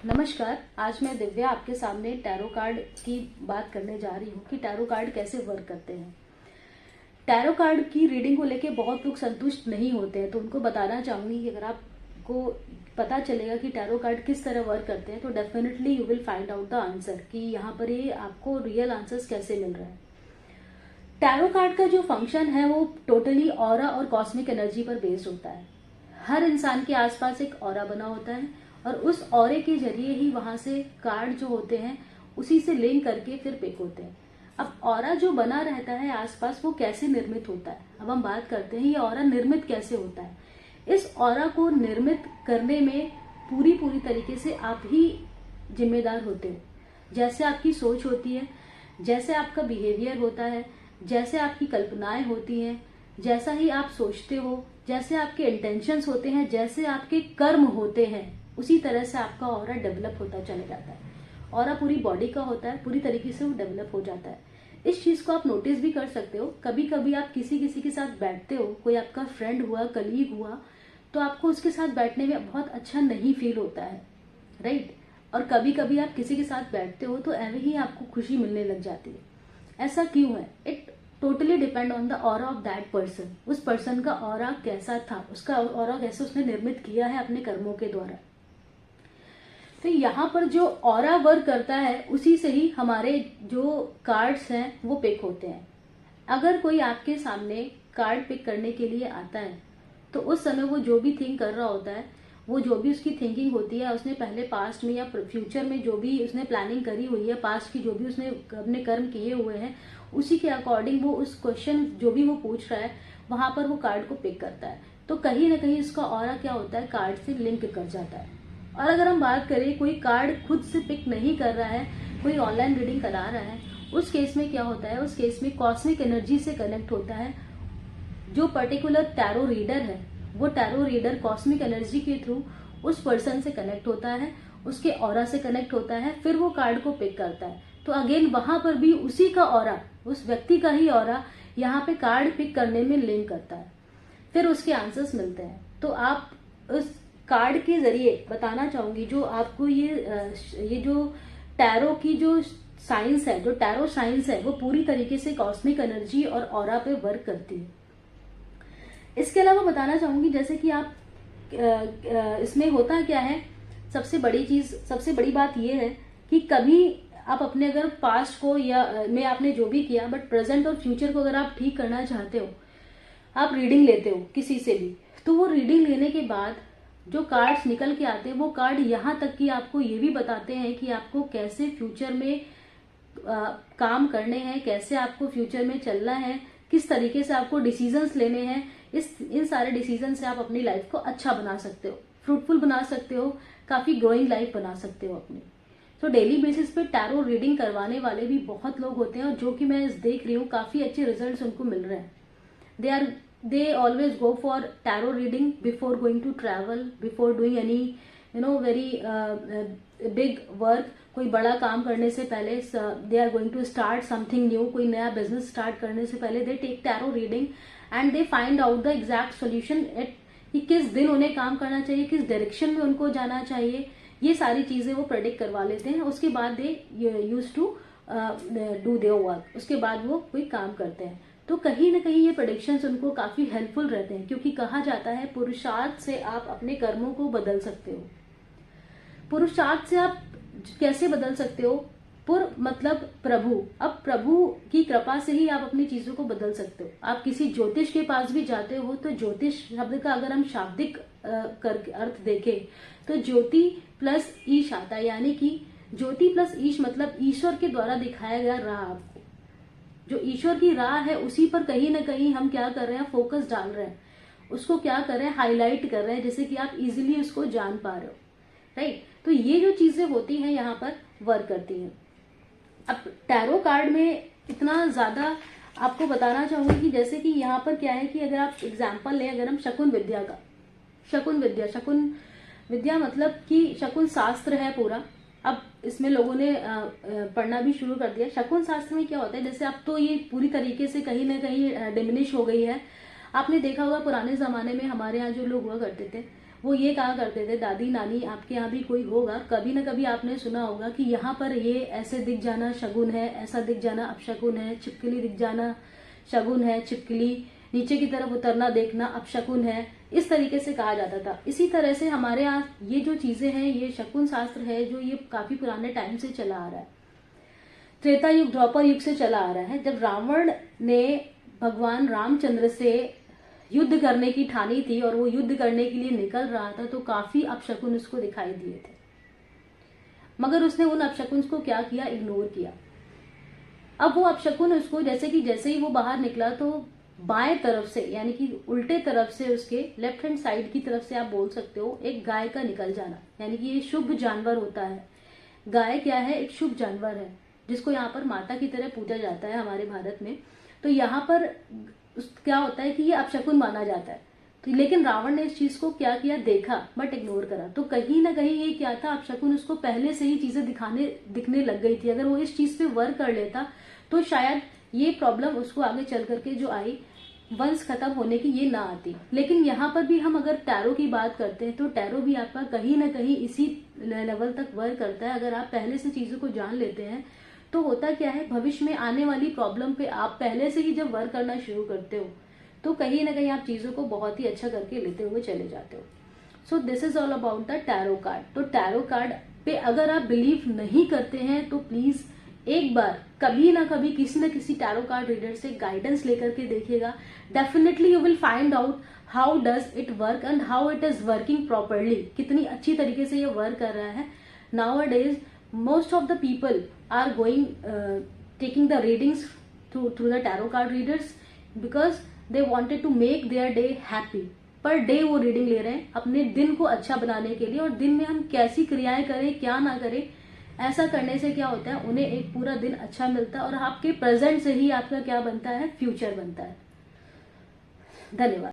नमस्कार। आज मैं दिव्या आपके सामने टैरो कार्ड की बात करने जा रही हूँ कि टैरो कार्ड कैसे वर्क करते हैं। टैरो कार्ड की रीडिंग को लेके बहुत लोग संतुष्ट नहीं होते हैं, तो उनको बताना चाहूंगी कि अगर आपको पता चलेगा कि टैरो कार्ड किस तरह वर्क करते हैं तो definitely you will find out the answer कि यहाँ पर ये आपको रियल आंसर्स कैसे मिल रहा है। टैरो कार्ड का जो फंक्शन है वो टोटली ऑरा और कॉस्मिक एनर्जी पर बेस्ड होता है। हर इंसान के आसपास एक ऑरा बना होता है और उस ऑरे के जरिए ही वहां से कार्ड जो होते हैं उसी से लिंक करके फिर पिक होते हैं। अब ऑरा जो बना रहता है आसपास वो कैसे निर्मित होता है, अब हम बात करते हैं ये ऑरा निर्मित कैसे होता है। इस ऑरा को निर्मित करने में पूरी तरीके से आप ही जिम्मेदार होते हो। जैसे आपकी सोच होती है, जैसे आपका बिहेवियर होता है, जैसे आपकी कल्पनाएं होती हैं, जैसा ही आप सोचते हो, जैसे आपके इंटेंशंस होते हैं, जैसे आपके कर्म होते हैं, उसी तरह से आपका ऑरा डेवलप होता चला जाता है। ऑरा पूरी बॉडी का होता है, पूरी तरीके से वो डेवलप हो जाता है। इस चीज को आप नोटिस भी कर सकते हो। कभी कभी आप किसी के साथ बैठते हो, कोई आपका फ्रेंड हुआ, कलीग हुआ, तो आपको उसके साथ बैठने में बहुत अच्छा नहीं फील होता है, राइट। और कभी कभी आप किसी के साथ बैठते हो तो ऐसे ही आपको खुशी मिलने लग जाती है। ऐसा क्यों है? It totally depend on the aura of that person. उस पर्सन का ऑरा कैसा था, उसका ऑरा कैसे उसने निर्मित किया है अपने कर्मों के द्वारा। तो यहाँ पर जो ऑरा वर्क करता है उसी से ही हमारे जो कार्ड्स हैं वो पिक होते हैं। अगर कोई आपके सामने कार्ड पिक करने के लिए आता है तो उस समय वो जो भी थिंक कर रहा होता है, वो जो भी उसकी थिंकिंग होती है, उसने पहले पास्ट में या फ्यूचर में जो भी उसने प्लानिंग करी हुई है, पास्ट की जो भी उसने अपने कर्म किए हुए हैं, उसी के अकॉर्डिंग वो उस क्वेश्चन जो भी वो पूछ रहा है वहां पर वो कार्ड को पिक करता है। तो कहीं ना कहीं इसका ऑरा क्या होता है, कार्ड से लिंक कर जाता है। और अगर हम बात करें कोई कार्ड खुद से पिक नहीं कर रहा है, कोई ऑनलाइन रीडिंग करा रहा है, उस केस में क्या होता है, उस केस में कॉस्मिक एनर्जी से कनेक्ट होता है। जो पर्टिकुलर टैरो रीडर है वो टैरो रीडर कॉस्मिक एनर्जी के थ्रू उस पर्सन से कनेक्ट होता है, उसके ऑरा से कनेक्ट होता है, फिर वो कार्ड को पिक करता है। तो अगेन वहां पर भी उसी का ऑरा, उस व्यक्ति का ही ऑरा यहाँ पे कार्ड पिक करने में लिंक करता है, फिर उसके आंसर्स मिलते हैं। तो आप उस कार्ड के जरिए बताना चाहूंगी जो आपको ये जो टैरो की जो साइंस है, जो टैरो साइंस है, वो पूरी तरीके से कॉस्मिक एनर्जी और ऑरा पे वर्क करती है। इसके अलावा बताना चाहूंगी जैसे कि आप इसमें होता क्या है, सबसे बड़ी बात यह है कि कभी आप अपने अगर पास्ट को या में आपने जो भी किया, बट प्रेजेंट और फ्यूचर को अगर आप ठीक करना चाहते हो, आप रीडिंग लेते हो किसी से भी, तो वो रीडिंग लेने के बाद जो कार्ड्स निकल के आते हैं वो कार्ड यहाँ तक कि आपको ये भी बताते हैं कि आपको कैसे फ्यूचर में काम करने हैं, कैसे आपको फ्यूचर में चलना है, किस तरीके से आपको डिसीजंस लेने हैं। इन सारे डिसीजन से आप अपनी लाइफ को अच्छा बना सकते हो, फ्रूटफुल बना सकते हो, काफी ग्रोइंग लाइफ बना सकते हो अपनी। तो डेली बेसिस पे टैरो रीडिंग करवाने वाले भी बहुत लोग होते हैं और जो कि मैं देख रही हूँ काफी अच्छे रिजल्ट्स उनको मिल रहे हैं। they always go for tarot reading before going to travel, before doing any very big work। कोई बड़ा काम करने से पहले they are going to start something new, कोई नया बिजनेस स्टार्ट करने से पहले they take tarot reading and they find out the exact solution कि किस दिन उन्हें काम करना चाहिए, किस डायरेक्शन में उनको जाना चाहिए, ये सारी चीजें वो प्रेडिक्ट करवा लेते हैं। उसके बाद they use to do their work, उसके बाद वो कोई काम करते हैं। तो कहीं ना कहीं ये प्रेडिक्शंस उनको काफी हेल्पफुल रहते हैं, क्योंकि कहा जाता है पुरुषार्थ से आप अपने कर्मों को बदल सकते हो। पुरुषार्थ से आप कैसे बदल सकते हो? पुर मतलब प्रभु। अब प्रभु की कृपा से ही आप अपनी चीजों को बदल सकते हो। आप किसी ज्योतिष के पास भी जाते हो तो ज्योतिष शब्द का अगर हम शाब्दिक अर्थ देखें तो ज्योति प्लस ईश आता है, यानी कि ज्योति प्लस ईश मतलब ईश्वर के द्वारा दिखाया गया राह। आपको जो ईश्वर की राह है उसी पर कहीं ना कहीं हम क्या कर रहे हैं, फोकस डाल रहे हैं, उसको क्या कर रहे हैं, हाईलाइट कर रहे हैं, जैसे कि आप इजीली उसको जान पा रहे हो, राइट। तो ये जो चीजें होती हैं यहाँ पर वर्क करती हैं। अब टैरो कार्ड में इतना ज्यादा आपको बताना चाहूंगी कि जैसे कि यहाँ पर क्या है कि अगर आप एग्जाम्पल लें, अगर हम शकुन विद्या का, शकुन विद्या मतलब कि शकुन शास्त्र है पूरा। अब इसमें लोगों ने पढ़ना भी शुरू कर दिया। शकुन शास्त्र में क्या होता है, जैसे अब तो ये पूरी तरीके से कहीं ना कहीं डिमिनिश हो गई है। आपने देखा होगा पुराने जमाने में हमारे यहाँ जो लोग हुआ करते थे वो ये कहा करते थे, दादी नानी आपके यहाँ भी कोई होगा, कभी ना कभी आपने सुना होगा कि यहाँ पर ये ऐसे दिख जाना शगुन है, ऐसा दिख जाना अपशकुन है, छिपकली दिख जाना शगुन है, छिपकली नीचे की तरफ उतरना देखना अपशकुन है, इस तरीके से कहा जाता था। इसी तरह से हमारे यहाँ ये जो चीजें हैं, ये शकुन शास्त्र है जो ये काफी पुराने टाइम से चला आ रहा है, त्रेता युग द्वापर युग से चला आ रहा है। जब रावण ने भगवान रामचंद्र से युद्ध करने की ठानी थी और वो युद्ध करने के लिए निकल रहा था, तो काफी अपशकुन उसको दिखाई दिए थे, मगर उसने उन अपशकुन को क्या किया, इग्नोर किया। अब वो अपशकुन उसको जैसे ही वो बाहर निकला तो बाएं तरफ से, यानी कि उल्टे तरफ से, उसके लेफ्ट हैंड साइड की तरफ से आप बोल सकते हो, एक गाय का निकल जाना, यानी कि ये शुभ जानवर होता है। गाय क्या है, एक शुभ जानवर है जिसको यहाँ पर माता की तरह पूजा जाता है हमारे भारत में। तो यहाँ पर क्या होता है कि ये अपशकुन माना जाता है। तो लेकिन रावण ने इस चीज को क्या किया, देखा बट इग्नोर करा। तो कहीं ना कहीं ये क्या था, अपशकुन उसको पहले से ही चीजें दिखने लग गई थी। अगर वो इस चीज पे वर्क कर लेता तो शायद ये प्रॉब्लम उसको आगे चल करके जो आई, वंश खत्म होने की, ये ना आती। लेकिन यहाँ पर भी हम अगर टैरो की बात करते हैं तो टैरो भी आपका कहीं ना कहीं इसी लेवल तक वर्क करता है। अगर आप पहले से चीजों को जान लेते हैं तो होता क्या है, भविष्य में आने वाली प्रॉब्लम पे आप पहले से ही जब वर्क करना शुरू करते हो तो कहीं ना कहीं आप चीजों को बहुत ही अच्छा करके लेते हुए चले जाते हो। So this is all about the tarot card. तो टैरो कार्ड पे अगर आप बिलीव नहीं करते हैं तो प्लीज एक बार कभी ना कभी किसी न किसी टैरो कार्ड रीडर से गाइडेंस लेकर के देखिएगा। Definitely you will find out how does it work and how it is working properly, कितनी अच्छी तरीके से ये वर्क कर रहा है। नाउ-अ-डेज most of the people are taking the readings through the tarot card readers because they wanted to make their day happy। Per day वो reading ले रहे हैं अपने दिन को अच्छा बनाने के लिए, और दिन में हम कैसी क्रियाएं करें क्या ना करें, ऐसा करने से क्या होता है, उन्हें एक पूरा दिन अच्छा मिलता है और आपके प्रेजेंट से ही आपका क्या बनता है, फ्यूचर बनता है। धन्यवाद।